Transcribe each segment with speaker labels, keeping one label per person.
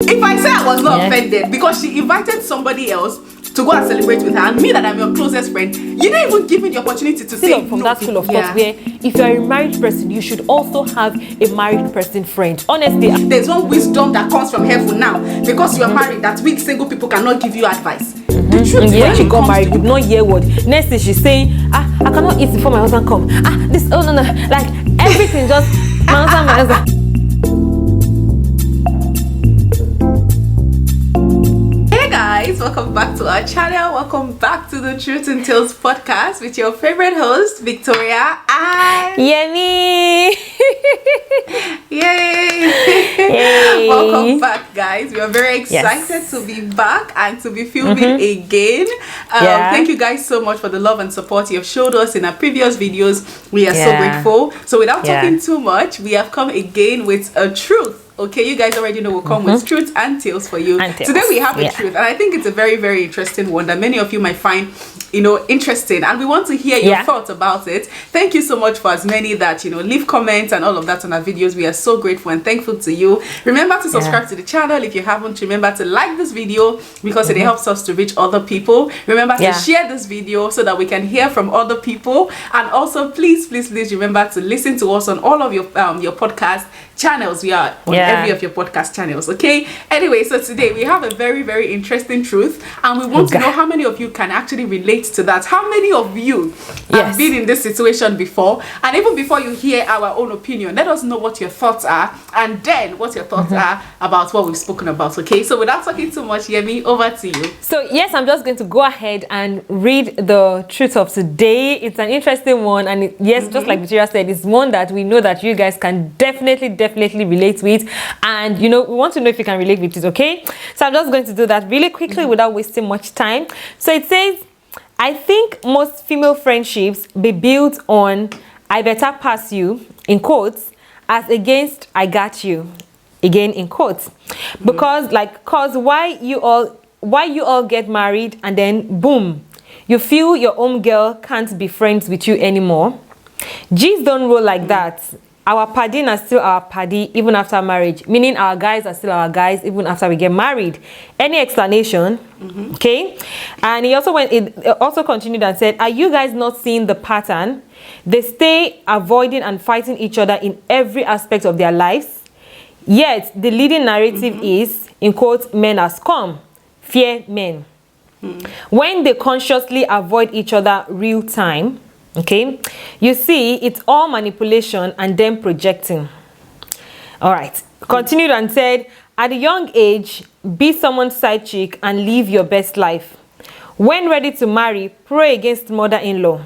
Speaker 1: If I say I was not offended because she invited somebody else to go and celebrate with her, and me that I'm your closest friend, you didn't even give me the opportunity to say
Speaker 2: from
Speaker 1: no.
Speaker 2: that school of thought where if you're a married person, you should also have a married person friend. Honestly,
Speaker 1: there's one wisdom that comes from heaven now because you're married that weak single people cannot give you advice. The truth
Speaker 2: when she got married, did not hear what. Next thing she's saying, I cannot eat before my husband come. This no, like everything just my husband.
Speaker 1: Guys, welcome back to our channel. Welcome back to the Truth and Tales podcast with your favorite host, Victoria and
Speaker 2: Yemi.
Speaker 1: Yay! Welcome back, guys. We are very excited to be back and to be filming again. Thank you guys so much for the love and support you have showed us in our previous videos. We are so grateful. So without talking too much, we have come again with a truth. Okay, you guys already know we'll come with truth and tales for you. Today we have a truth, and I think it's a very, very interesting one that many of you might find, interesting, and we want to hear your thoughts about it. Thank you so much for as many that, leave comments and all of that on our videos. We are so grateful and thankful to you. Remember to subscribe to the channel if you haven't. Remember to like this video because it helps us to reach other people. Remember to share this video so that we can hear from other people. And also, please remember to listen to us on all of your podcast channels. We are on every of your podcast channels. Okay, anyway, so today we have a very, very interesting truth, and we want to know how many of you can actually relate to that. How many of you have been in this situation before? And even before you hear our own opinion, let us know what your thoughts are, and then what your thoughts are about what we've spoken about. Okay, so without talking too much, Yemi, over to you.
Speaker 2: So yes, I'm just going to go ahead and read the truth of today. It's an interesting one, and just like Victoria said, it's one that we know that you guys can definitely relate with, and we want to know if you can relate with it. Okay, so I'm just going to do that really quickly without wasting much time. So it says, I think most female friendships be built on I better pass you, in quotes, as against I got you, again in quotes, because why you all get married and then boom, you feel your own girl can't be friends with you anymore. G's don't roll like that. Our paddy are still our paddy even after marriage, meaning our guys are still our guys even after we get married. Any explanation? Okay. And he also continued and said, are you guys not seeing the pattern? They stay avoiding and fighting each other in every aspect of their lives. Yet the leading narrative is, in quotes, men are scum, fear men. When they consciously avoid each other real time, okay, you see, it's all manipulation and then projecting. All right, continued and said, at a young age, be someone's side chick and live your best life. When ready to marry, pray against mother-in-law.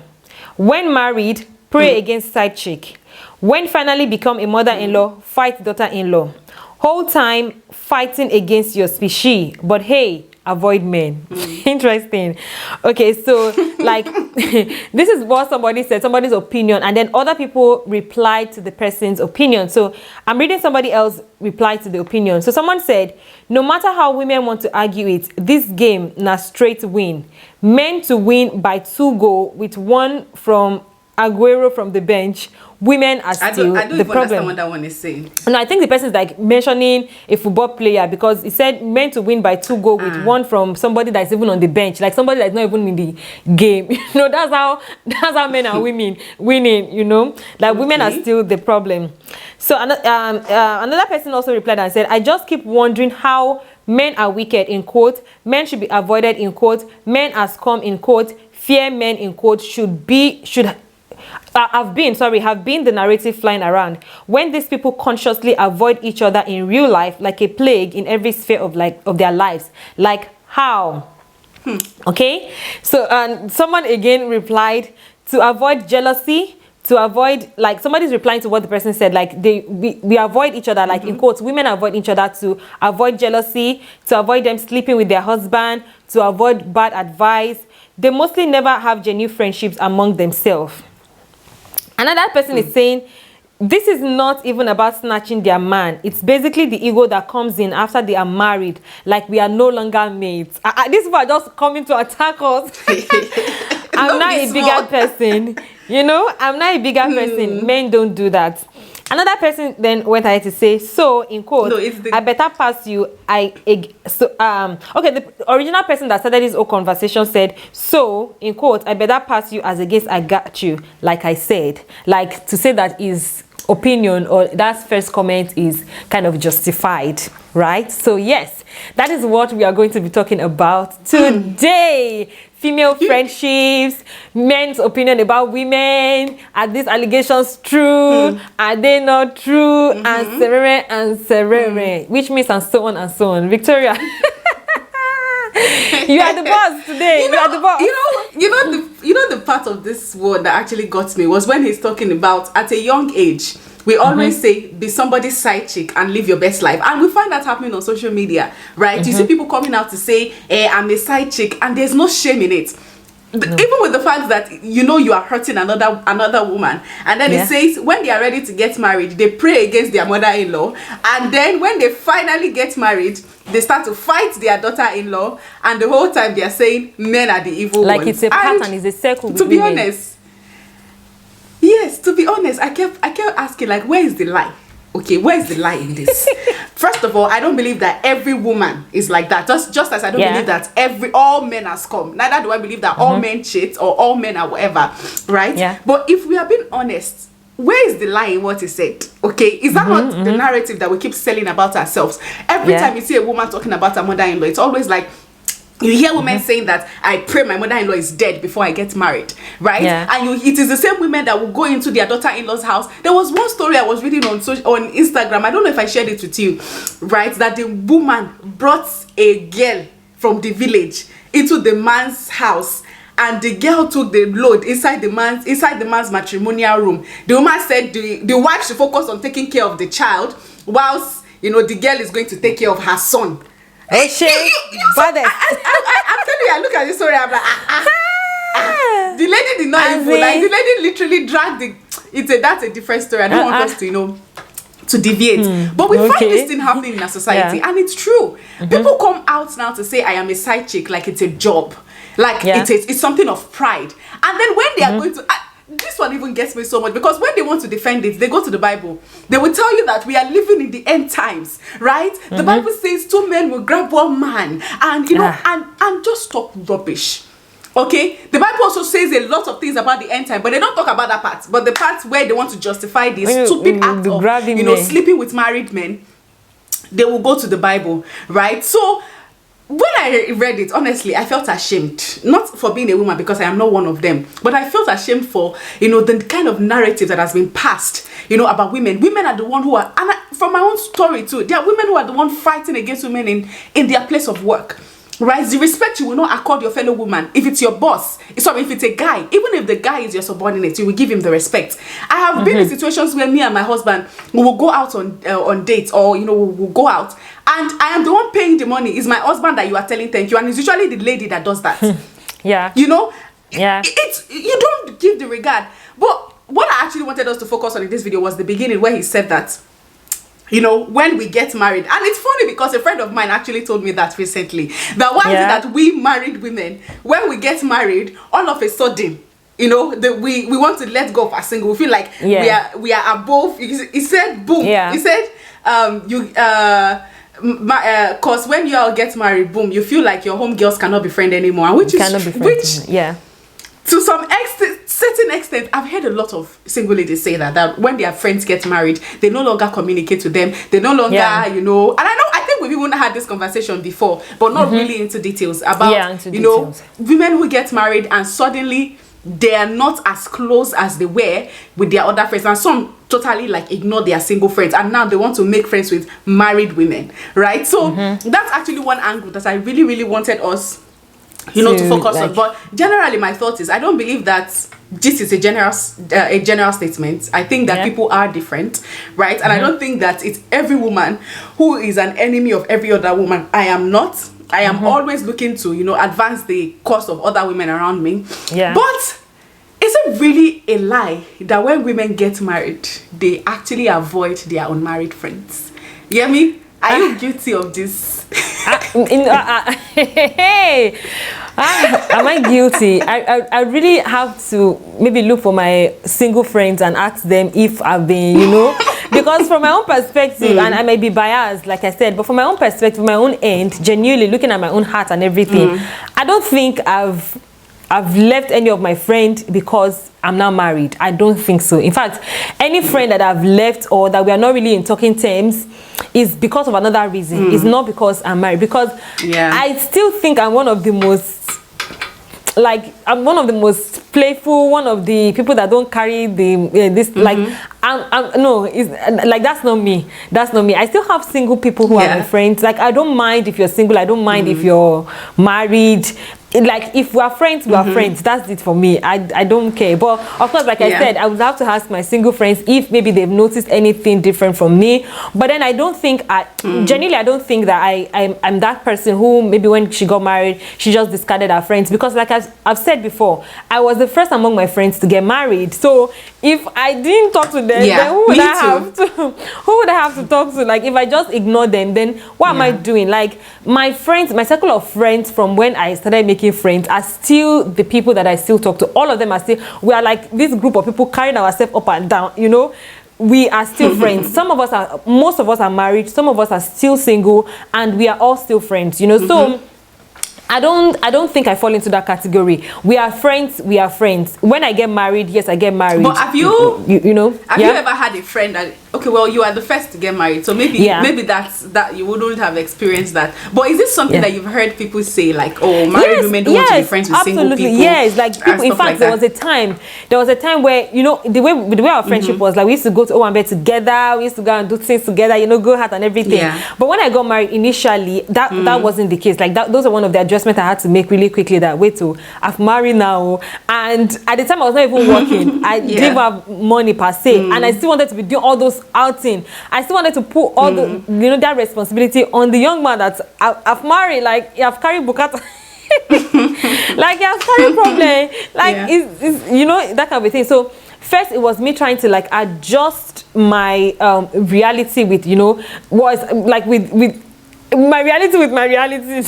Speaker 2: When married, pray against side chick. When finally become a mother-in-law, fight daughter-in-law. Whole time fighting against your species, but hey, avoid men. Interesting. Okay, so like this is what somebody said, somebody's opinion, and then other people replied to the person's opinion. So I'm reading somebody else reply to the opinion. So someone said, no matter how women want to argue it, this game na straight win. Men to win by 2 goals with one from Aguero from the bench. Women are still
Speaker 1: I don't
Speaker 2: the problem.
Speaker 1: Understand what that one is saying.
Speaker 2: No, I think the person is like mentioning a football player because he said meant to win by 2 goals with one from somebody that's even on the bench, like somebody that's not even in the game. That's how men are winning. Like women are still the problem. So another person also replied and said, I just keep wondering how men are wicked, in quote, men should be avoided, in quote, men are scum, in quote, fear men, in quote, have been the narrative flying around. When these people consciously avoid each other in real life like a plague in every sphere of their lives. Like how? Okay, so someone again replied, to avoid jealousy, to avoid, like somebody's replying to what the person said, like we avoid each other, like in quotes, women avoid each other to avoid jealousy, to avoid them sleeping with their husband, to avoid bad advice. They mostly never have genuine friendships among themselves. Another person is saying, this is not even about snatching their man. It's basically the ego that comes in after they are married, like we are no longer mates. These people are just coming to attack us. I'm not a bigger person. I'm not a bigger person. Men don't do that. Another person then went ahead to say, so in quote,
Speaker 1: No, it's the...
Speaker 2: I better pass you. Okay, the original person that started this whole conversation said, so in quote, I better pass you as against I got you, like I said. Like to say that his opinion or that first comment is kind of justified, right? So yes, that is what we are going to be talking about today. Female friendships, men's opinion about women. Are these allegations true? Are they not true? And serere, which means and so on and so on. Victoria, you are the boss today. You are the boss.
Speaker 1: You know the part of this word that actually got me was when he's talking about at a young age. We always say, be somebody's side chick and live your best life. And we find that happening on social media, right? You see people coming out to say, I'm a side chick, and there's no shame in it. Even with the fact that, you are hurting another woman. And then it says, when they are ready to get married, they pray against their mother-in-law. And then when they finally get married, they start to fight their daughter-in-law. And the whole time they are saying, men are the evil ones.
Speaker 2: Like it's a pattern, it's a circle.
Speaker 1: To be honest, yes, to be honest, I kept asking, like, where is the lie? Okay, where is the lie in this? First of all, I don't believe that every woman is like that. Just as I don't believe that all men are scum. Neither do I believe that all men cheat or all men are whatever, right? Yeah. But if we are being honest, where is the lie in what he said? Okay, is that not the narrative that we keep selling about ourselves? Every time you see a woman talking about her mother-in-law, it's always like, you hear women saying that I pray my mother-in-law is dead before I get married, right? And it is the same women that will go into their daughter-in-law's house. There was one story I was reading on Instagram. I don't know if I shared it with you, right? That the woman brought a girl from the village into the man's house, and the girl took the load inside the man's matrimonial room. The woman said the wife should focus on taking care of the child, whilst the girl is going to take care of her son.
Speaker 2: Hey, shit.
Speaker 1: I'm telling you, I look at this story, I'm like, the lady did not even, like, the lady literally dragged that's a different story. I don't want us to, to deviate. But we find this thing happening in our society, and it's true. People come out now to say, I am a side chick, like it's a job. Like it's something of pride. And then when they are going to... this one even gets me so much, because when they want to defend it, they go to the Bible. They will tell you that we are living in the end times, right? The Bible says 2 men will grab 1 man, and and just talk rubbish. Okay, the Bible also says a lot of things about the end time, but they don't talk about that part. But the part where they want to justify this stupid act of sleeping with married men, they will go to the Bible, right? So when I read it, honestly, I felt ashamed. Not for being a woman, because I am not one of them, but I felt ashamed for, the kind of narrative that has been passed, about women. Women are the one who are, and from my own story too, there are women who are the one fighting against women in their place of work. Right? The respect you will not accord your fellow woman. If it's your boss, if it's a guy, even if the guy is your subordinate, you will give him the respect. I have been in situations where me and my husband, we will go out on dates, or we'll go out, and I am the one paying the money. It's my husband that you are telling thank you, and it's usually the lady that does that. You don't give the regard. But what I actually wanted us to focus on in this video was the beginning, where he said that, when we get married. And it's funny because a friend of mine actually told me that recently, that why is it that we married women, when we get married, all of a sudden, we want to let go of our single. We feel like we are above. He said, boom. He said, cause when you all get married, boom, you feel like your home girls cannot be friends anymore, which to some certain extent, I've heard a lot of single ladies say that when their friends get married, they no longer communicate with them. They no longer, and I think we've even had this conversation before, but not really into details about, women who get married and suddenly they are not as close as they were with their other friends, and some totally ignore their single friends, and now they want to make friends with married women, right? So that's actually one angle that I really, really wanted us to focus on. But generally, my thought is, I don't believe that this is a general statement. I think that people are different, right? And I don't think that it's every woman who is an enemy of every other woman. I am not. I am always looking to, advance the cause of other women around me. But is it really a lie that when women get married, they actually avoid their unmarried friends? You hear me? Are you guilty of this?
Speaker 2: Am I guilty? I really have to maybe look for my single friends and ask them if I've been, Because from my own perspective, and I may be biased, like I said, but from my own perspective, my own end, genuinely looking at my own heart and everything, I don't think I've left any of my friends because I'm now married. I don't think so. In fact, any friend that I've left or that we are not really in talking terms is because of another reason. It's not because I'm married. Because I still think I'm one of the most, I'm one of the most playful, one of the people that don't carry no, it's like that's not me. That's not me. I still have single people who are my friends. Like, I don't mind if you're single. I don't mind if you're married. Like, if we are friends, we are friends. That's it for me. I don't care. But of course, like I said, I would have to ask my single friends if maybe they've noticed anything different from me. But then I don't think genuinely, I don't think that I'm that person who maybe when she got married, she just discarded her friends. Because like I've said before, I was the first among my friends to get married. So if I didn't talk to them, then who would I have to talk to? Like, if I just ignore them, then what am I doing? Like, my friends, my circle of friends from when I started making friends are still the people that I still talk to. All of them are still, we are like this group of people carrying ourselves up and down, you know. We are still friends. Most of us are married, some of us are still single, and we are all still friends, you know. So I don't think I fall into that category. We are friends. When I get married, yes, I get married.
Speaker 1: But have you
Speaker 2: you know,
Speaker 1: have you ever had a friend that, okay, well, you are the first to get married, so maybe that you wouldn't have experienced that. But is this something that you've heard people say, like, oh, married women don't want to be friends with single people?
Speaker 2: Yes, like people. In fact, there was a time where, you know, the way our friendship was, like, we used to go to Owambe together, we used to go and do things together, you know, go out and everything. But when I got married initially, that wasn't the case. Like, those are one of the adjustments I had to make really quickly. That I've married now, and at the time I was not even working. I didn't have money per se, and I still wanted to be doing all those outing. I still wanted to put all the, you know, that responsibility on the young man that I've married. Like, I've carried bukata. Like, I've carried problem. Like, it's, you know, that kind of a thing. So first it was me trying to like adjust my reality with, you know, was like with my reality with my reality.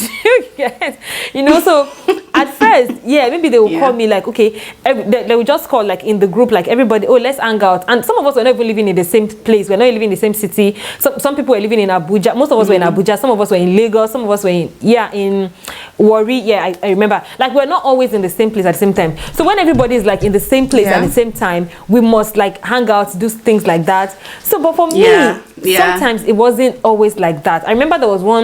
Speaker 2: Yes, you know. So at first, maybe they will call me like, okay, they will just call like in the group, like, everybody, oh, let's hang out. And some of us were not even living in the same place. We're not living in the same city. Some people were living in Abuja. Most of us were in Abuja. Some of us were in Lagos. Some of us were in Warri. I remember. Like, we're not always in the same place at the same time. So when everybody is like in the same place at the same time, we must like hang out, do things like that. So, but for me, sometimes it wasn't always like that. I remember there was one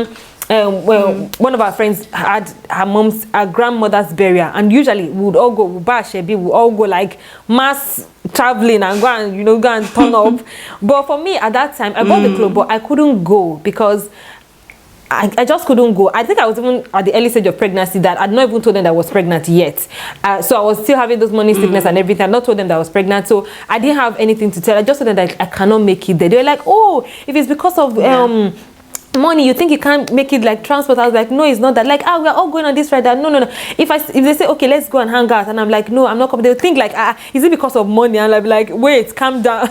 Speaker 2: one of our friends had her grandmother's burial, and usually we would all go, we would all go like mass traveling and go and, you know, go and turn up. But for me at that time, I bought the clothes, but I couldn't go because I just couldn't go. I think I was even at the early stage of pregnancy that I'd not even told them that I was pregnant yet. So I was still having those morning sickness and everything. I'd not told them that I was pregnant. So I didn't have anything to tell. I just told them that I cannot make it there. They were like, oh, if it's because of money, you think you can't make it like transport? I was like, no, it's not that. Like, we're all going on this ride. No. If they say, okay, let's go and hang out, and I'm like, no, I'm not coming, they'll think like, is it because of money? And I'll be like, wait, calm down.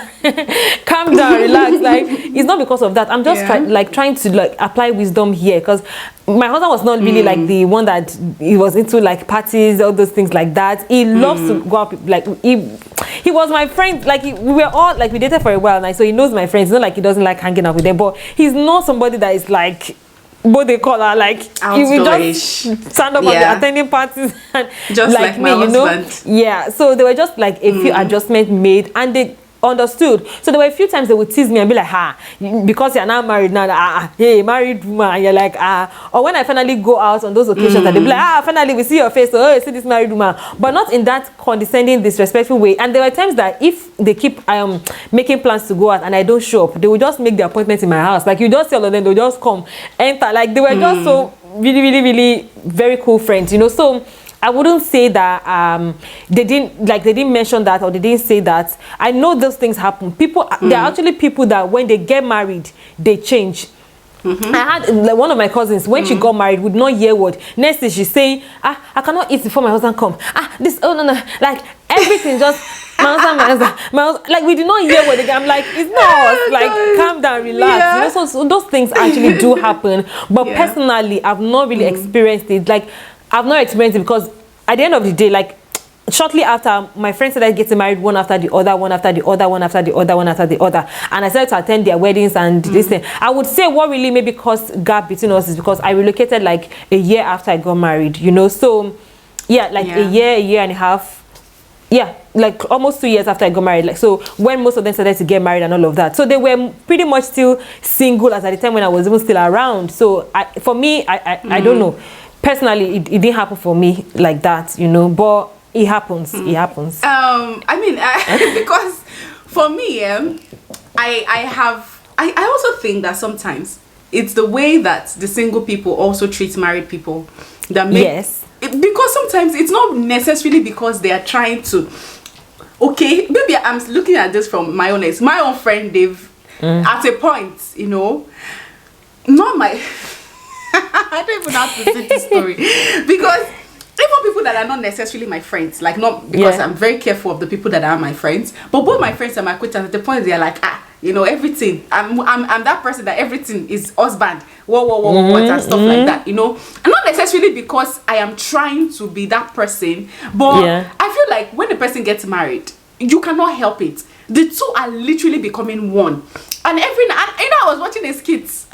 Speaker 2: Calm down, relax. Like, it's not because of that. I'm just trying to like apply wisdom here, because my husband was not really like the one that he was into like parties, all those things like that. He loves to go out, like he was my friend. Like, we were all like, we dated for a while now, so he knows my friends. It's not like he doesn't like hanging out with them, but he's not somebody that is like what they call her, like, he will just stand up at the attending parties and
Speaker 1: just like me, you know.
Speaker 2: So there were just like a few adjustments made, and they understood. So there were a few times they would tease me and be like, because you're now married now, hey, married woman, and you're like, or when I finally go out on those occasions, and they'll be like, finally we see your face, so you see this married woman, but not in that condescending, disrespectful way. And there were times that if they keep making plans to go out and I don't show up, they will just make the appointment in my house. Like, you just tell them, they'll just come, enter. Like, they were just so really, really, really very cool friends, you know. So I wouldn't say that they didn't mention that, or they didn't say that. I know those things happen. People, there are actually people that when they get married, they change. I had like, one of my cousins, when she got married, would not hear word. Next thing she's saying, I cannot eat before my husband come. No. Like, everything just my husband, like, we did not hear what again. I'm like, it's not like, calm down, relax. You know, so those things actually do happen. But personally, I've not really experienced it. Like, I've not experienced it because at the end of the day, like, shortly after, my friends started getting married one after the other, one after the other, one after the other, one after the other. And I started to attend their weddings and this thing. I would say what really maybe caused gap between us is because I relocated like a year after I got married, you know. So, yeah, like a year and a half. Yeah, like almost 2 years after I got married. Like, so when most of them started to get married and all of that. So they were pretty much still single as at the time when I was even still around. So for me, I don't know. Personally, it didn't happen for me like that, you know. But it happens. It happens.
Speaker 1: I mean, because for me, I also think that sometimes it's the way that the single people also treat married people that make because sometimes it's not necessarily because they are trying to. Okay, maybe I'm looking at this from my own friend. They've at a point, you know, not my. I don't even have to say this story because even people that are not necessarily my friends, like not because I'm very careful of the people that are my friends, but both my friends and my acquaintances, at the point they are like, you know, everything. I'm that person that everything is husband, what and stuff like that, you know. And not necessarily because I am trying to be that person, but I feel like when a person gets married, you cannot help it. The two are literally becoming one. And I was watching a skit.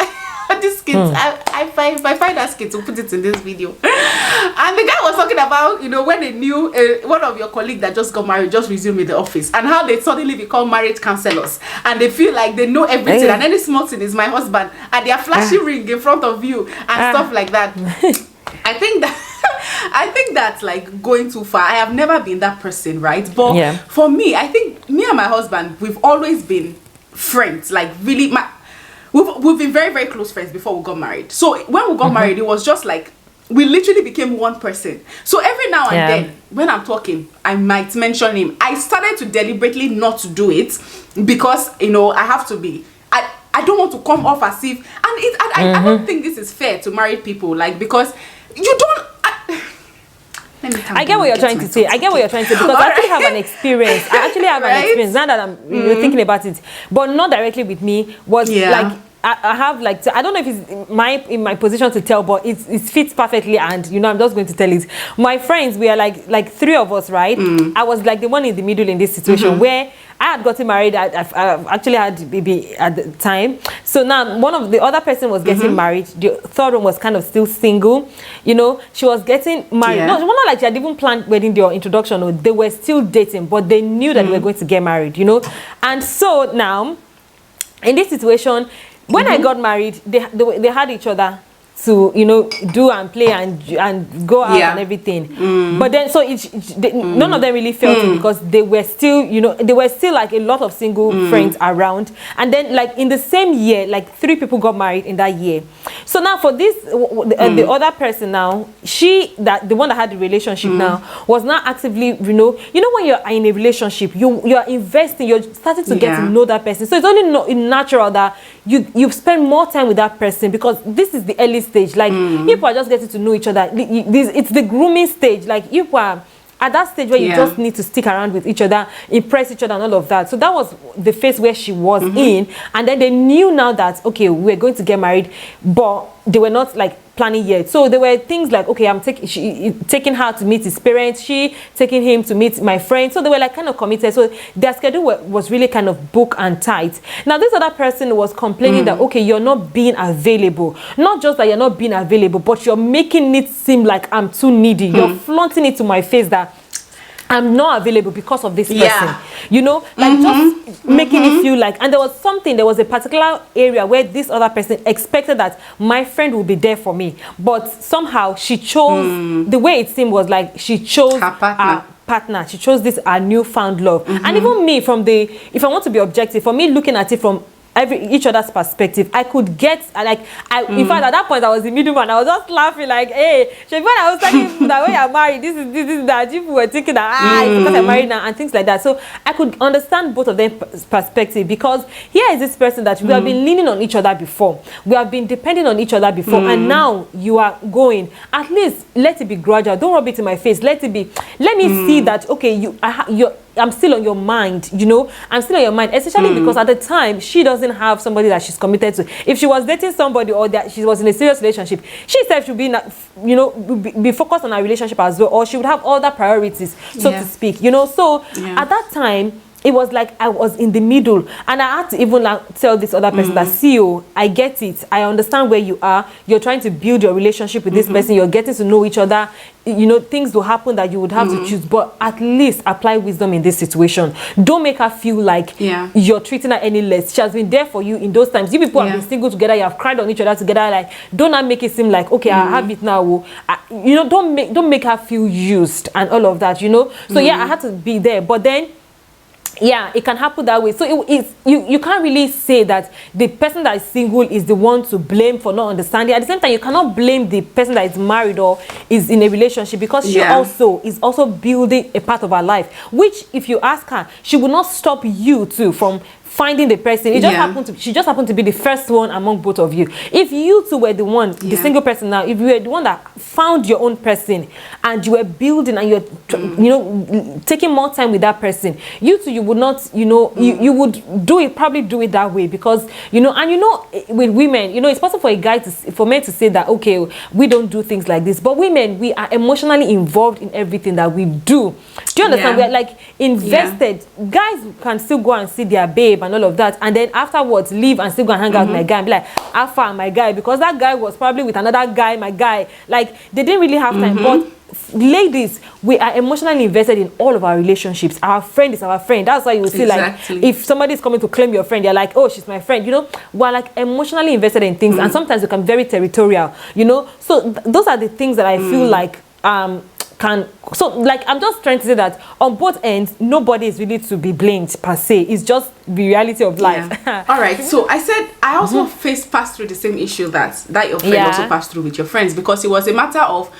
Speaker 1: This skit, I find that skit to put it in this video. And the guy was talking about, you know, when they knew one of your colleagues that just got married just resumed in the office, and how they suddenly become marriage counselors, and they feel like they know everything, and any small thing is my husband, and they are flashing ring in front of you and stuff like that. I think that's like going too far. I have never been that person, right? But for me, I think me and my husband, we've always been friends, like really we've been very, very close friends before we got married. So when we got married, it was just like we literally became one person. So every now and then when I'm talking, I might mention him. I started to deliberately not to do it because, you know, I have to be, I don't want to come off as if, and I don't think this is fair to married people, like, because you don't.
Speaker 2: I get what you're trying to say. I get what you're trying to say because I actually have an experience. I actually have an experience now that I'm thinking about it, but not directly with me. Was like I have like I don't know if it's in my position to tell, but it fits perfectly, and you know I'm just going to tell it. My friends, we are like three of us, right? I was like the one in the middle in this situation where I had gotten married. I actually had a baby at the time. So now one of the other person was getting married. The third one was kind of still single. You know, she was getting married. No, it was not like she had even planned wedding day or introduction. Or they were still dating, but they knew that they were going to get married. You know, and so now in this situation, when I got married, they had each other to, you know, do and play and go out and everything. But then, so none of them really felt it because they were still, you know, they were still like a lot of single friends around. And then, like in the same year, like 3 people got married in that year. So now for this, the other person now, the one that had the relationship now, was not actively, you know when you're in a relationship, you're investing, you're starting to get to know that person. So it's only natural that you spend more time with that person because this is the early stage. Like people are just getting to know each other. It's the grooming stage. Like you are at that stage where you just need to stick around with each other, impress each other and all of that. So that was the phase where she was in. And then they knew now that, okay, we're going to get married, but they were not like planning yet. So there were things like, okay, I'm taking her to meet his parents, she taking him to meet my friends. So they were like kind of committed. So their schedule was really kind of booked and tight. Now this other person was complaining that, okay, you're not being available. Not just that you're not being available, but you're making it seem like I'm too needy. You're flaunting it to my face that I'm not available because of this person, you know, like just making it feel like, and there was a particular area where this other person expected that my friend would be there for me, but somehow she chose, the way it seemed was like she chose her partner. She chose this newfound love. And even me, if I want to be objective, for me looking at it from each other's perspective, I could get in fact at that point I was the middleman. I was just laughing like, hey, when I was telling people that when you're married, this is that, people were thinking that it's because I'm married now and things like that. So I could understand both of them perspective, because here is this person that we have been leaning on each other before, we have been depending on each other before, and now you are going. At least let it be gradual. Don't rub it in my face. Let let me see that, okay, I'm still on your mind, I'm still on your mind, especially because at the time she doesn't have somebody that she's committed to. If she was dating somebody or that she was in a serious relationship, she said should be, be focused on her relationship as well, or she would have other priorities, so to speak, so at that time it was like I was in the middle, and I had to even tell this other person that, see you, I get it, I understand where you are, you're trying to build your relationship with this person, you're getting to know each other, things will happen that you would have to choose, but at least apply wisdom in this situation. Don't make her feel like you're treating her any less. She has been there for you in those times. You people have been single together, you have cried on each other together, like, don't not make it seem like, okay, I have it now. Don't make her feel used and all of that, so I had to be there. But then it can happen that way. So you can't really say that the person that is single is the one to blame for not understanding. At the same time, you cannot blame the person that is married or is in a relationship, because she also is building a part of her life, which, if you ask her, she will not stop you too from finding the person. She just happened to be the first one among both of you. If you two were the one, the single person now, if you were the one that found your own person and you were building and you're taking more time with that person, you would not, you would probably do it that way, because with women, it's possible for men to say that, okay, we don't do things like this, but women, we are emotionally involved in everything that we do. Do you understand? We're like invested. Guys can still go and see their babe and all of that, and then afterwards leave and still go and hang out with my guy and be like, Alpha, my guy, because that guy was probably with another guy, my guy. Like, they didn't really have time. But ladies, we are emotionally invested in all of our relationships. Our friend is our friend. That's why you will see, like, if somebody is coming to claim your friend, you're like, oh, she's my friend. We're like emotionally invested in things, and sometimes we can be very territorial. So those are the things that I feel like I'm just trying to say that on both ends, nobody is really to be blamed per se. It's just the reality of life.
Speaker 1: All right. So I said I also passed through the same issue that your friend also passed through with your friends, because it was a matter of,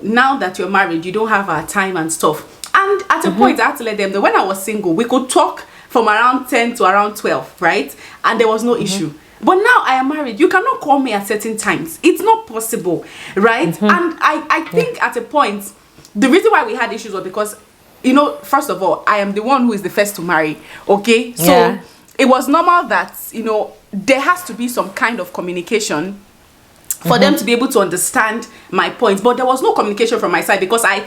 Speaker 1: now that you're married, you don't have our time and stuff. And at a point, I had to let them know, when I was single, we could talk from around 10 to around 12, right? And there was no issue. But now I am married, you cannot call me at certain times. It's not possible, right? And I think at a point, the reason why we had issues was because, first of all, I am the one who is the first to marry, okay? So it was normal that, there has to be some kind of communication for them to be able to understand my points. But there was no communication from my side, because I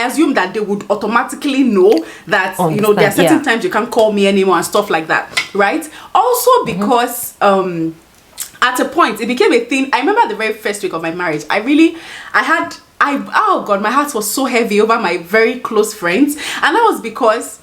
Speaker 1: assumed that they would automatically know that, there are certain times you can't call me anymore and stuff like that, right? Also because, at a point, it became a thing. I remember the very first week of my marriage, oh God, my heart was so heavy over my very close friends. And that was because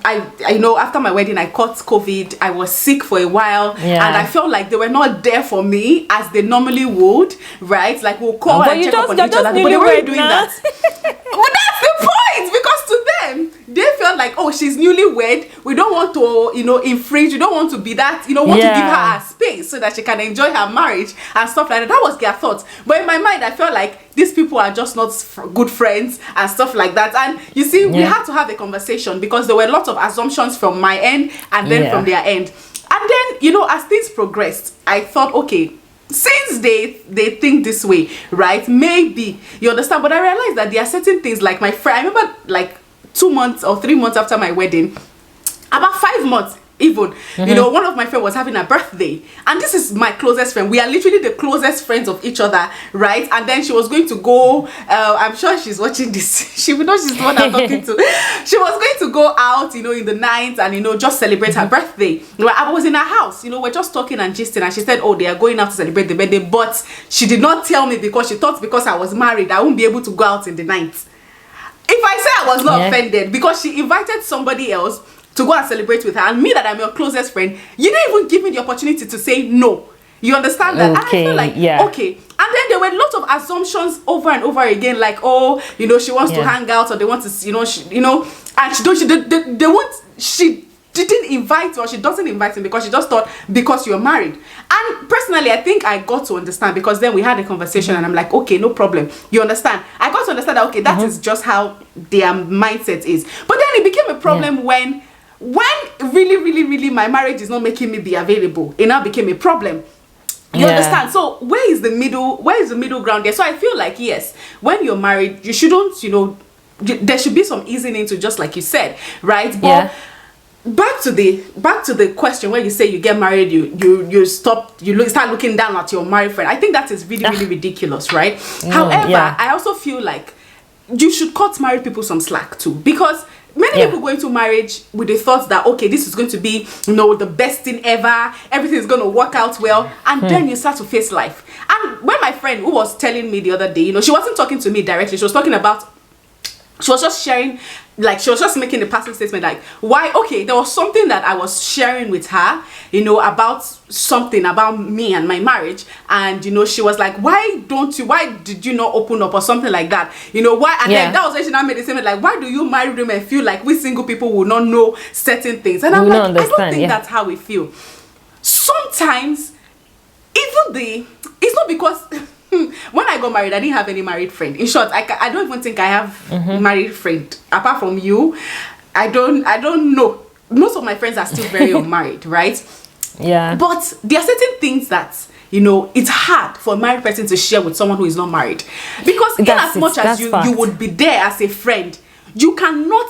Speaker 1: I know after my wedding I caught COVID. I was sick for a while, and I felt like they were not there for me as they normally would, right? Like, we'll call and check up on each other, but they weren't doing that. Well, that's the point, because to them, they felt like, oh, she's newlywed, we don't want to, infringe, we don't want to be that, want to give her a space so that she can enjoy her marriage and stuff like that. That was their thoughts. But in my mind, I felt like these people are just not good friends and stuff like that. And you see, we had to have a conversation, because there were lots of assumptions from my end and then from their end. And then, as things progressed, I thought, okay, since they think this way, right, maybe, you understand. But I realized that there are certain things, like my friend, I remember like 2 months or 3 months after my wedding, about 5 months even, one of my friends was having a birthday, and this is my closest friend. We are literally the closest friends of each other, right? And then she was going to go, I'm sure she's watching this, she would know she's the one I'm talking to. She was going to go out, in the night and, just celebrate her birthday. I was in her house, we're just talking and gisting, and she said, oh, they are going out to celebrate the birthday, but she did not tell me, because she thought because I was married, I won't be able to go out in the night. If I say I was not offended, because she invited somebody else to go and celebrate with her, and me, that I'm your closest friend, you didn't even give me the opportunity to say no. You understand that?
Speaker 2: Okay,
Speaker 1: and I feel like, okay. And then there were lots of assumptions over and over again, like, oh, she wants to hang out, or they want to, and she didn't invite, or she doesn't invite him, because she just thought, because you're married. And personally, I think I got to understand, because then we had a conversation, and I'm like, okay, no problem. You understand? I got to understand that, okay, that is just how their mindset is. But then it became a problem when really, really, really my marriage is not making me be available. It now became a problem. You understand? So where is the middle ground there? So I feel like, yes, when you're married, you shouldn't, there should be some easing into, just like you said, right? But back to the question, where you say you get married, you start looking down at your married friend. I think that is really, really ridiculous, right? However, I also feel like you should cut married people some slack too, because many people go into marriage with the thoughts that, okay, this is going to be, the best thing ever, everything is going to work out well, and then you start to face life. And when my friend, who was telling me the other day, she wasn't talking to me directly, she was just sharing, like, she was just making a passing statement, like, there was something that I was sharing with her, about something about me and my marriage, and she was like, why did you not open up, or something like that, why? And then that was when she now made the statement, like, why do you marry them and feel like we single people will not know certain things? And I'm like, I don't think that's how we feel. Sometimes it's not because when I got married, I didn't have any married friend. In short, I don't even think I have married friend apart from you. I don't know. Most of my friends are still very unmarried, right? Yeah. But there are certain things that it's hard for a married person to share with someone who is not married, because as much as you would be there as a friend, you cannot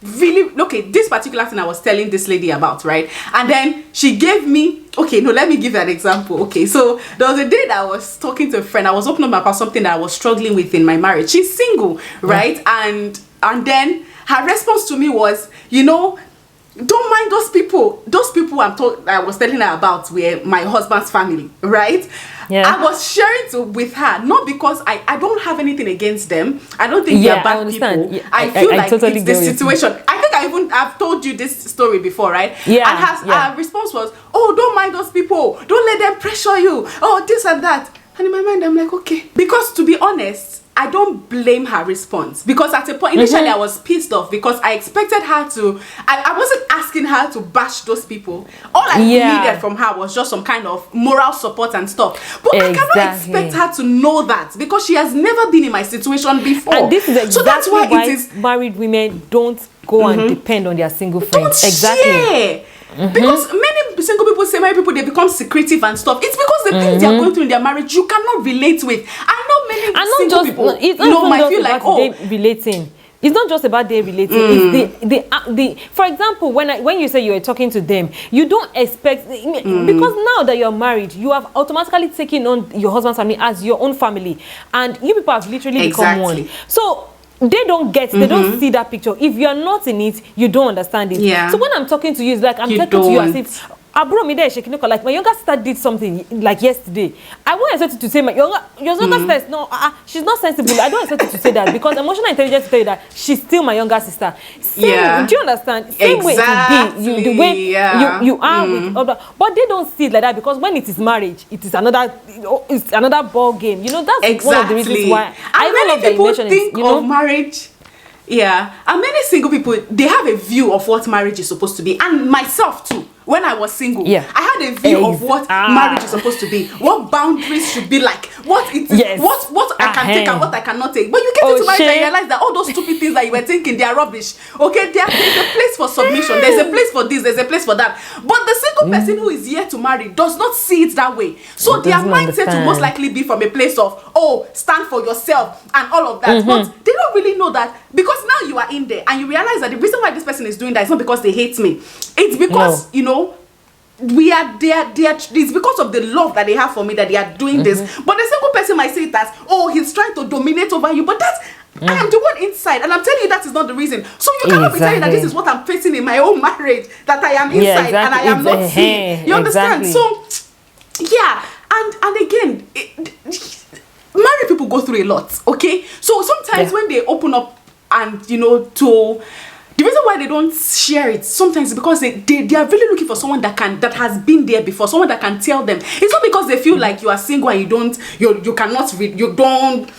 Speaker 1: really. Okay, this particular thing I was telling this lady about, right? And then she gave me, let me give you an example. Okay, so there was a day that I was talking to a friend. I was opening up about something that I was struggling with in my marriage. She's single, right? And then her response to me was, don't mind those people. Those people I was telling her about were my husband's family, right? Yeah. I was sharing with her, not because I don't have anything against them. I don't think they're bad people. Yeah, I feel like totally it's the situation. I think I've told you this story before, right? Yeah. And her response was, oh, don't mind those people. Don't let them pressure you. Oh, this and that. And in my mind, I'm like, okay. Because to be honest, I don't blame her response, because at a point initially I was pissed off, because I expected her to, I wasn't asking her to bash those people. All I needed from her was just some kind of moral support and stuff. But I cannot expect her to know that, because she has never been in my situation before.
Speaker 2: And this is exactly so that's why married women don't go and depend on their single friends.
Speaker 1: Share. Because many single people say married people, they become secretive and stuff. It's because the things they are going through in their marriage you cannot relate with. I know many single people might feel like,
Speaker 2: relating. It's not just about they relating. It's for example, when you say you are talking to them, you don't expect, because now that you're married, you have automatically taken on your husband's family as your own family, and you people have literally become one. So they don't see that picture. If you're not in it, you don't understand it. So when I'm talking to you, it's like I'm talking to you as if I brought me there shaking. Like my younger sister did something like yesterday. I won't expect you to say your younger sister is not. She's not sensible. I don't expect you to say that, because emotional intelligence tell you that she's still my younger sister. Do you understand? Same way it will be. The way you are with other, but they don't see it like that, because when it is marriage, it is another ball game. That's one of the reasons why
Speaker 1: I love the emotion. Think of marriage. Yeah, and many single people, they have a view of what marriage is supposed to be, and myself too. When I was single, I had a view of what marriage is supposed to be, what boundaries should be like, what it is, what I can take and what I cannot take. But you get into marriage and realize that all those stupid things that you were thinking, they are rubbish. Okay, there's a place for submission, there's a place for this, there's a place for that. But the single person who is here to marry does not see it that way. So their mindset will most likely be from a place of, stand for yourself and all of that. But they don't really know that, because now you are in there and you realize that the reason why this person is doing that is not because they hate me. It's because we are there. It's because of the love that they have for me that they are doing this. But the single person might see it as, he's trying to dominate over you. But that's I am the one inside, and I'm telling you that is not the reason. So you cannot be telling that this is what I'm facing in my own marriage, that I am inside and I am not seeing. You understand? So and again, married people go through a lot. Okay, so sometimes when they open up and the reason why they don't share it sometimes is because they are really looking for someone that has been there before, someone that can tell them. It's not because they feel like you are single and you cannot read, you don't.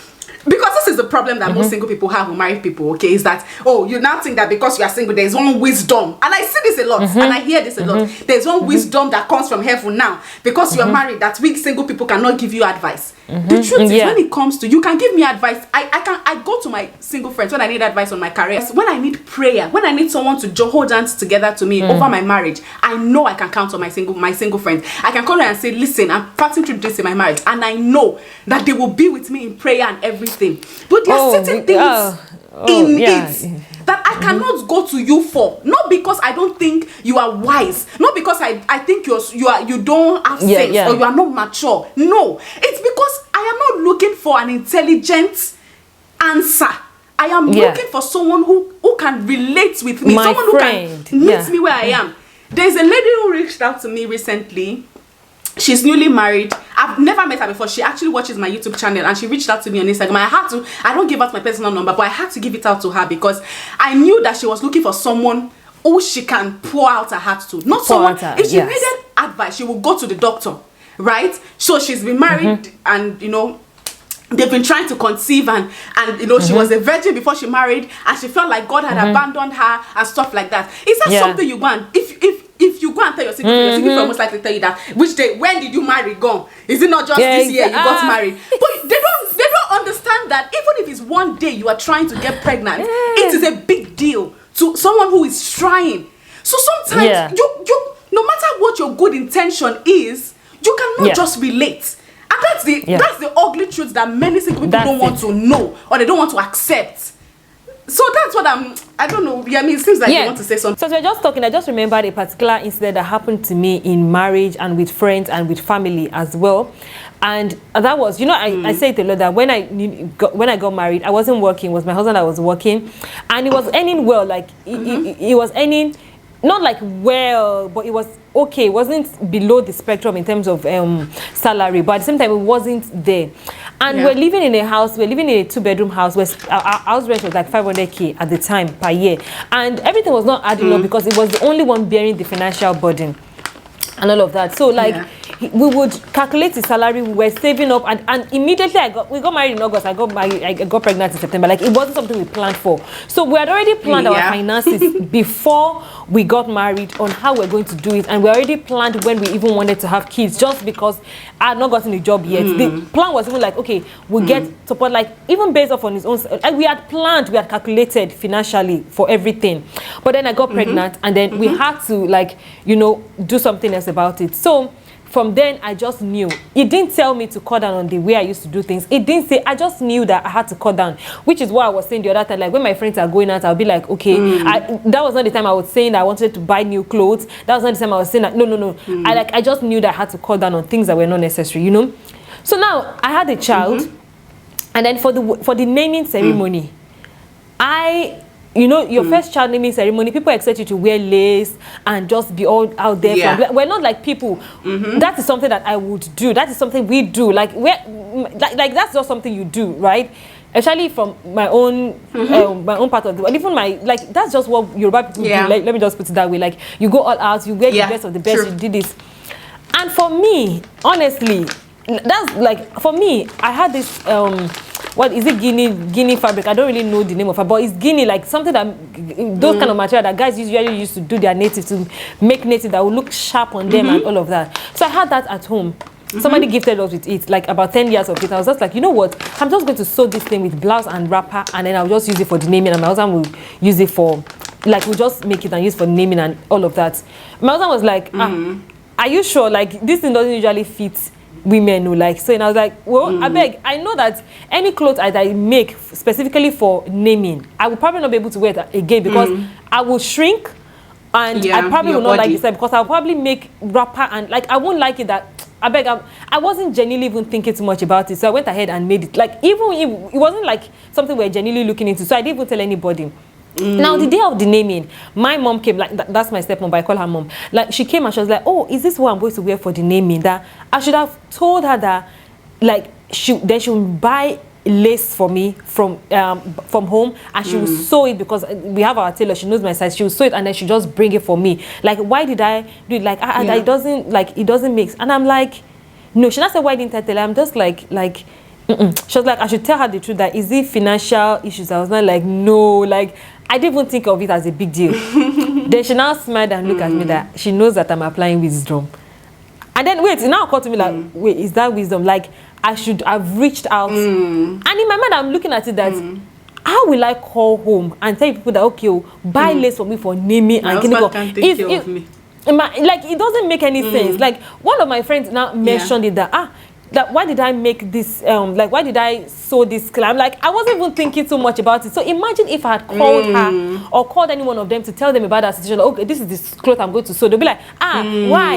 Speaker 1: Because this is the problem that most single people have with married people, okay, is that, you now think that because you are single, there's one wisdom. And I see this a lot, and I hear this a lot. There's one wisdom that comes from heaven now, because you are married, that we single people cannot give you advice. The truth is, when it comes to, you can give me advice. I go to my single friends when I need advice on my career, when I need prayer, when I need someone to hold hands together to me over my marriage. I know I can count on my single friends. I can call them and say, listen, I'm passing through this in my marriage, and I know that they will be with me in prayer and everything. everything. But there are certain things in it that I cannot go to you for. Not because I don't think you are wise. Not because I think you don't have sense or you are not mature. No. It's because I am not looking for an intelligent answer. I am looking for someone who can relate with me. Someone who can meet me where I am. There's a lady who reached out to me recently. She's newly married. I've never met her before. She actually watches my YouTube channel and she reached out to me on Instagram. I don't give out my personal number, but I had to give it out to her because I knew that she was looking for someone who she can pour out her heart to. Not someone, if she needed advice, she would go to the doctor, right? So she's been married and, you know, they've been trying to conceive and you know, she was a virgin before she married and she felt like God had abandoned her and stuff like that. Is that something you want? If you go and tell your secret, your secret friend most likely tell you that which day, when did you marry? Gone. Is it not just this year you got married? But they don't understand that even if it's one day you are trying to get pregnant, it is a big deal to someone who is trying. So sometimes you no matter what your good intention is, you cannot just relate. And that's the ugly truth that many single people don't want to know or they don't want to accept. So that's what I don't know. Yeah, I mean, it seems like you want to say something.
Speaker 2: So as we're just talking, I just remembered a particular incident that happened to me in marriage and with friends and with family as well. And that was, you know, I say it a lot that when I got married, I wasn't working. It was my husband that was working. And he was earning well. Like, he was earning, not like well, but it was okay. It wasn't below the spectrum in terms of salary. But at the same time, it wasn't there. And we're living in a house, we're living in a 2-bedroom house where our house rent was like 500K at the time per year. And everything was not adding up because it was the only one bearing the financial burden and all of that. So like we would calculate the salary, we were saving up and immediately we got married in August, I got pregnant in September. Like it wasn't something we planned for. So we had already planned our finances before we got married on how we're going to do it, and we already planned when we even wanted to have kids, just because I had not gotten a job yet. The plan was even like, okay, we'll get support, like even based off on his own, like we had planned, we had calculated financially for everything. But then I got pregnant and then we had to, like, you know, do something else about it. So from then, I just knew. It didn't tell me to cut down on the way I used to do things. It didn't say, I just knew that I had to cut down, which is what I was saying the other time. Like when my friends are going out, I'll be like, okay, that was not the time I was saying that I wanted to buy new clothes. That was not the time I was saying that, no. I just knew that I had to cut down on things that were not necessary, you know? So now I had a child, and then for the naming ceremony, you know, your first child naming ceremony, people expect you to wear lace and just be all out there. We're not like people. That is something that I would do. That is something we do. Like like that's just something you do, right? Especially from my own part of the world. Even that's just what Yoruba people do. Like, let me just put it that way. Like you go all out, you wear the best of the best. You did this. And for me, honestly, that's like, for me, I had this what is it, Guinea fabric? I don't really know the name of it, but it's Guinea, like something that those kind of material that guys usually used to do their native, to make native that will look sharp on them and all of that. So I had that at home. Somebody gifted us with it, like about 10 years of it. I was just like, you know what? I'm just going to sew this thing with blouse and wrapper, and then I'll just use it for the naming, and my husband will use it for, like, we'll just make it and use for naming and all of that. My husband was like, are you sure? Like, this thing doesn't usually fit women who like. So, and I was like, well, I know that any clothes that I make specifically for naming, I will probably not be able to wear it again because I will shrink, and I probably will not like this because I'll probably make wrapper, and like I won't like it that. I wasn't genuinely even thinking too much about it, so I went ahead and made it. Like, even if it wasn't like something we're genuinely looking into, so I didn't even tell anybody. Now, the day of the naming, my mom came, like, that's my stepmom, but I call her mom. Like, she came and she was like, oh, is this what I'm going to wear for the naming? That I should have told her that, like, she would buy lace for me from home, and she will sew it, because we have our tailor, she knows my size. She will sew it and then she just bring it for me. Like, why did I do it? Like, it doesn't mix. And I'm like, no. She not said, why didn't I tell her? I'm just like she was like, I should tell her the truth, that is it financial issues? I was not like, no, like I didn't even think of it as a big deal. Then she now smiled and looked at me, that she knows that I'm applying wisdom. And then wait, it now occurred to me, like, wait, is that wisdom? Like, I should have reached out. And in my mind, I'm looking at it that, how will I call home and tell people that, okay, buy lace for me for naming and
Speaker 1: Guinea? Can't take care of me.
Speaker 2: Like, it doesn't make any sense. Like, one of my friends now mentioned it, that that why did I make this like why did I sew this clothes? I'm like, I wasn't even thinking too much about it. So imagine if I had called her or called any one of them to tell them about that situation. Okay, this is this cloth I'm going to sew. They'll be like, why?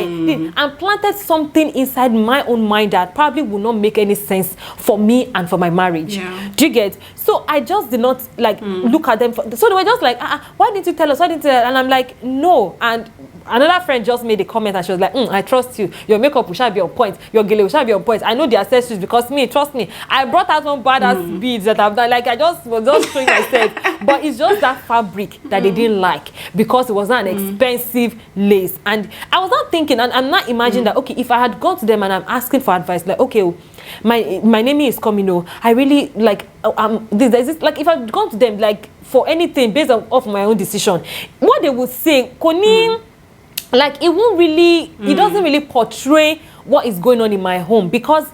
Speaker 2: And planted something inside my own mind that probably would not make any sense for me and for my marriage. Do you get? So I just did not like look at them. So they were just like, why didn't you tell us? Why didn't you tell us? And I'm like, no. And another friend just made a comment and she was like, I trust you. Your makeup will shall be on point. Your gele will shall be on point. I know the accessories because trust me, I brought out one badass beads that I've done. Like I just was just showing myself. But it's just that fabric that they didn't like because it was not an expensive lace. And I was not thinking, and I'm not imagining that, okay, if I had gone to them and I'm asking for advice, like, okay, my name is coming, I really like there's this, like if I've gone to them like for anything based off my own decision, what they would say, Koni, like it won't really, it doesn't really portray what is going on in my home, because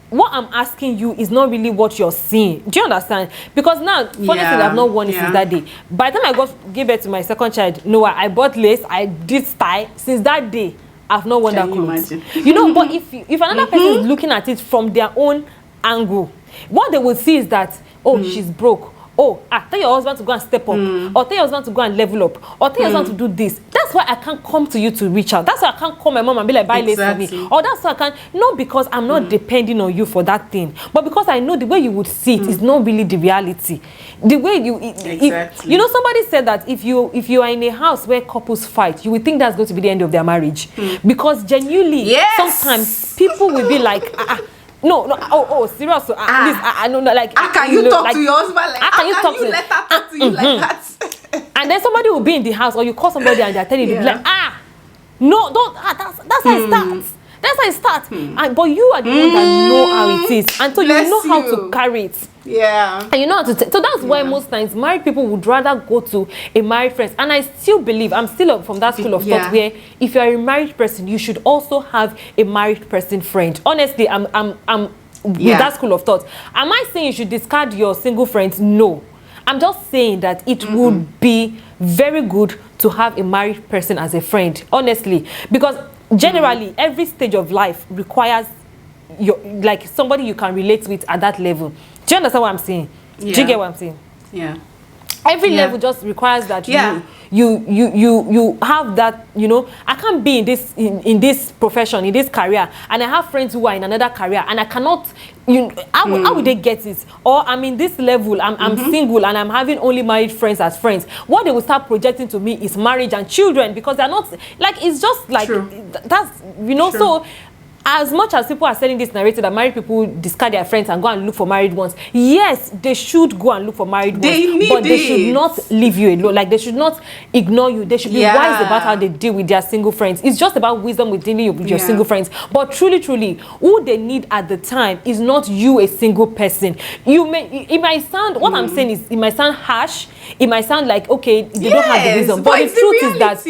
Speaker 2: what I'm asking you is not really what you're seeing. Do you understand? Because now, funny thing, I've not worn it since that day. By the time I gave birth to my second child, Noah, I bought lace, I did style. Since that day, I've not worn that clothes. You know, but if another person is looking at it from their own angle, what they will see is that, oh, she's broke. Oh, tell your husband to go and step up, or tell your husband to go and level up, or tell your husband to do this. That's why I can't come to you to reach out. That's why I can't call my mom and be like, buy lace for me. Or that's why I can't, not because I'm not depending on you for that thing, but because I know the way you would see it is not really the reality. The way you, you know, somebody said that if you are in a house where couples fight, you would think that's going to be the end of their marriage, because genuinely, sometimes people will be like, no, serious. This, no, like,
Speaker 1: how can you talk to your husband like? How can you let her talk to you like that?
Speaker 2: And then somebody will be in the house, or you call somebody and they're telling you, like, no, don't. That's how it starts. That's how it starts. But you are the one that know how it is, and so you know how to carry it. And you know how to. So that's why most times married people would rather go to a married friend. And I still believe, I'm still from that school of thought where if you are a married person, you should also have a married person friend. Honestly, I'm with that school of thought. Am I saying you should discard your single friends? No. I'm just saying that it would be very good to have a married person as a friend, honestly, because generally every stage of life requires like somebody you can relate with at that level. Do you understand what I'm saying? Do you get what I'm saying? Every level just requires that you have that, you know. I can't be in this profession, in this career, and I have friends who are in another career, and I cannot, how would they get it? Or I'm in this level, I'm single, and I'm having only married friends as friends. What they will start projecting to me is marriage and children, because they're not, like, it's just like, that's, you know, so as much as people are selling this narrative that married people discard their friends and go and look for married ones, yes, they should go and look for married ones, but they should not leave you alone. Like, they should not ignore you. They should be wise about how they deal with their single friends. It's just about wisdom with dealing with your single friends. But truly, who they need at the time is not you, a single person. It might sound, what I'm saying is, it might sound harsh. It might sound like, okay, they don't have the wisdom. But the truth is that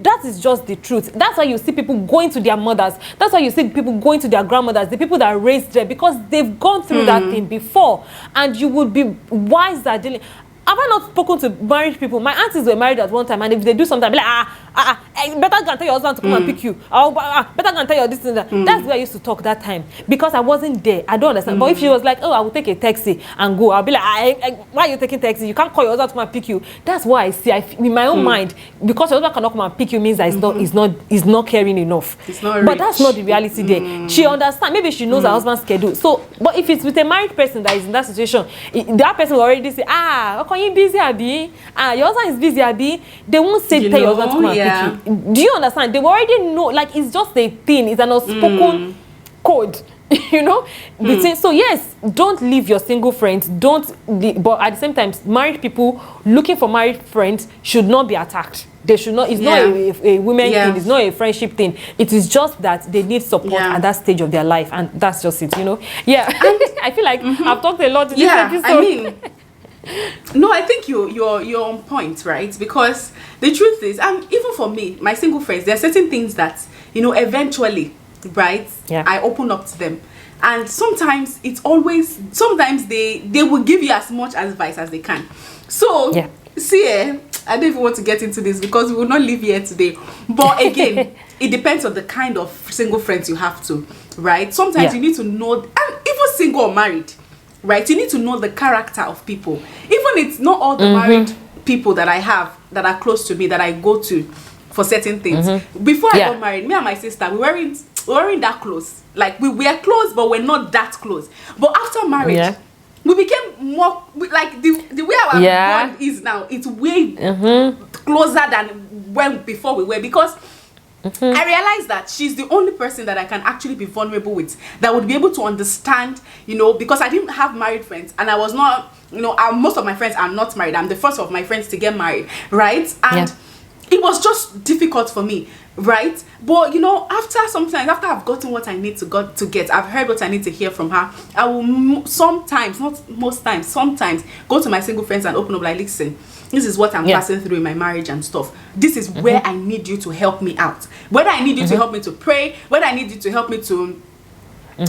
Speaker 2: that is just the truth. That's why you see people going to their mothers. That's why you see people going to their grandmothers, the people that raised them, because they've gone through that thing before, and you would be wiser dealing. Have I not spoken to married people? My aunties were married at one time, and if they do something, I'll be like, better go and tell your husband to come and pick you. Better go and tell your this and that. That's where I used to talk that time, because I wasn't there. I don't understand. But if she was like, oh, I will take a taxi and go, I'll be like, why are you taking taxi? You can't call your husband to come and pick you. That's why I see, in my own mind, because your husband cannot come and pick you means that he's not caring enough. But that's not the reality there. She understands. Maybe she knows her husband's schedule. So, but if it's with a married person that is in that situation, that person will already say, you busy, Abi? Your husband is busy, Abi? They won't say, tell your husband to come and pick you. Do you understand? They already know, like, it's just a thing. It's an unspoken code, you know? So, yes, don't leave your single friends. But at the same time, married people looking for married friends should not be attacked. They should not, it's not a women thing, it's not a friendship thing. It is just that they need support at that stage of their life, and that's just it, you know? I feel like I've talked a lot in this episode.
Speaker 1: I mean, no, I think you're on point, right? Because the truth is, even for me, my single friends, there are certain things that, you know, eventually, right, I open up to them. And sometimes they will give you as much advice as they can. So See, I don't even want to get into this because we will not live here today. But again, it depends on the kind of single friends you have to, right? Sometimes you need to know, and even single or married, right? You need to know the character of people. Even it's not all the married people that I have that are close to me that I go to for certain things. Before I got married, me and my sister, we weren't that close. Like we were close, but we're not that close. But after marriage, we became more like the way our bond is now. It's way closer than when before we were, because I realized that she's the only person that I can actually be vulnerable with, that would be able to understand, you know, because I didn't have married friends, and I was not, you know, most of my friends are not married. I'm the first of my friends to get married, right? And it was just difficult for me, right? But you know, after I've gotten what I need to get, I've heard what I need to hear from her, I will sometimes, not most times, sometimes go to my single friends and open up, like, listen, this is what I'm passing through in my marriage and stuff. This is where I need you to help me out. Whether I need you to help me to pray, whether I need you to help me to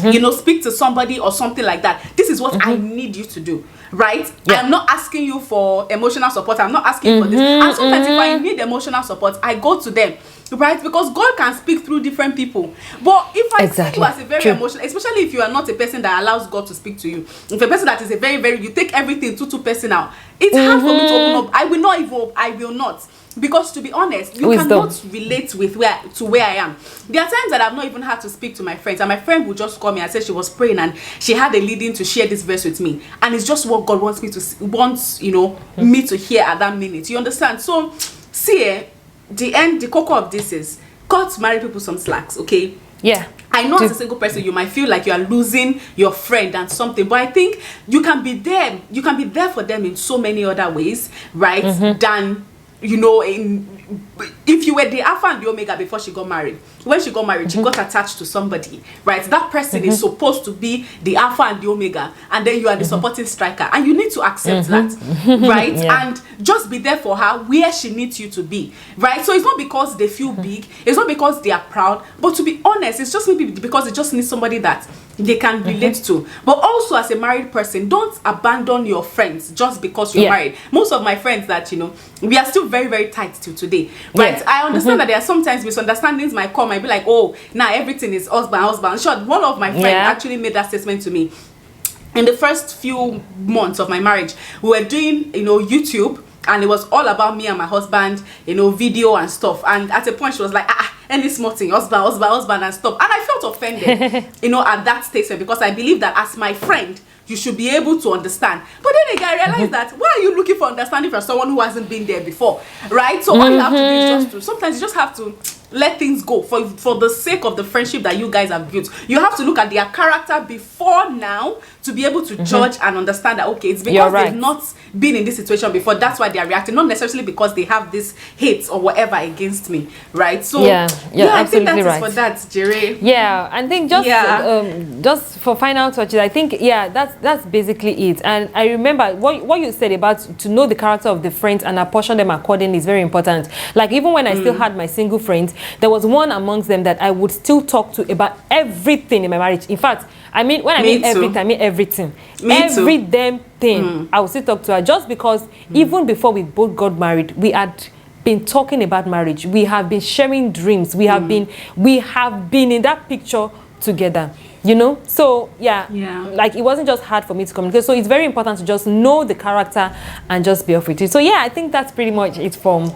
Speaker 1: you know, speak to somebody or something like that. This is what I need you to do, right? I'm not asking you for emotional support. I'm not asking you for this. And sometimes if I need emotional support, I go to them, right? Because God can speak through different people. But if I see you as a very emotional, especially if you are not a person that allows God to speak to you, if a person that is a very, you take everything too personal, it's hard for me to open up. I will not. Because to be honest, you cannot relate with where I am. There are times that I've not even had to speak to my friends, and my friend would just call me and say she was praying and she had a leading to share this verse with me, and it's just what God wants me to hear at that minute. You understand? So, see, the core of this is cut married people some slacks, okay?
Speaker 2: Yeah.
Speaker 1: I know as a single person you might feel like you are losing your friend and something, but I think you can be there. You can be there for them in so many other ways, right? Than, you know, if you were the Alpha and the Omega before she got married, when she got married, she got attached to somebody, right? That person is supposed to be the Alpha and the Omega, and then you are the supporting striker, and you need to accept that, right? And just be there for her where she needs you to be, right? So it's not because they feel big, it's not because they are proud, but to be honest, it's just maybe because they just need somebody that they can relate to. But also, as a married person, don't abandon your friends just because you're married. Most of my friends that, you know, we are still very tight till today, right? I understand that there are sometimes misunderstandings might come, might be like, oh, now everything is husband. Sure, one of my friends actually made that statement to me. In the first few months of my marriage, we were doing, you know, YouTube, and it was all about me and my husband, you know, video and stuff. And at a point she was like, any small thing, husband and stuff. And I felt offended, you know, at that statement, because I believe that as my friend, you should be able to understand. But then again, I realized that, why are you looking for understanding from someone who hasn't been there before, right? So all you have to do is just to, sometimes you just have to let things go for the sake of the friendship that you guys have built. You have to look at their character before now to be able to judge and understand that, okay, it's because they've not been in this situation before, that's why they're reacting, not necessarily because they have this hate or whatever against me, right? So I think that is for that, Jerry.
Speaker 2: Yeah, I think just for final touches, I think that's basically it. And I remember what you said about to know the character of the friends and apportion them accordingly is very important. Like, even when I still had my single friends, there was one amongst them that I would still talk to about everything in my marriage. In fact, I mean, when I mean everything, I mean everything. Every damn thing. I would still talk to her, just because even before we both got married, we had been talking about marriage. We have been sharing dreams. We have been in that picture together. You know, so like, it wasn't just hard for me to communicate. So it's very important to just know the character and just be off with it. So I think that's pretty much it from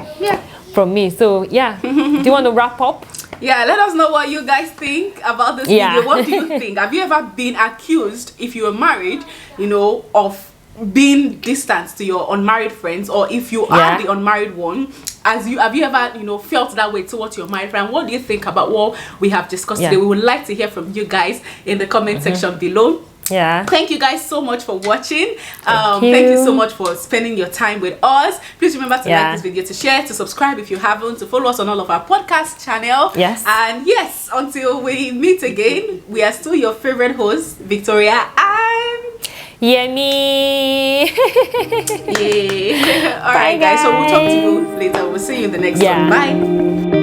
Speaker 2: me. So do you want to wrap up?
Speaker 1: Yeah, let us know what you guys think about this video. What do you think? Have you ever been accused, if you were married, you know, of being distant to your unmarried friends, or if you are the unmarried one, have you ever, you know, felt that way towards your married friend? What do you think about what we have discussed today? We would like to hear from you guys in the comment section below. Thank you guys so much for watching. Thank you so much for spending your time with us. Please remember to like this video, to share, to subscribe if you haven't, to follow us on all of our podcast channel. And until we meet again, we are still your favorite hosts, Victoria and
Speaker 2: Yemi.
Speaker 1: All right, guys. So we'll talk to you later. We'll see you in the next one. Bye.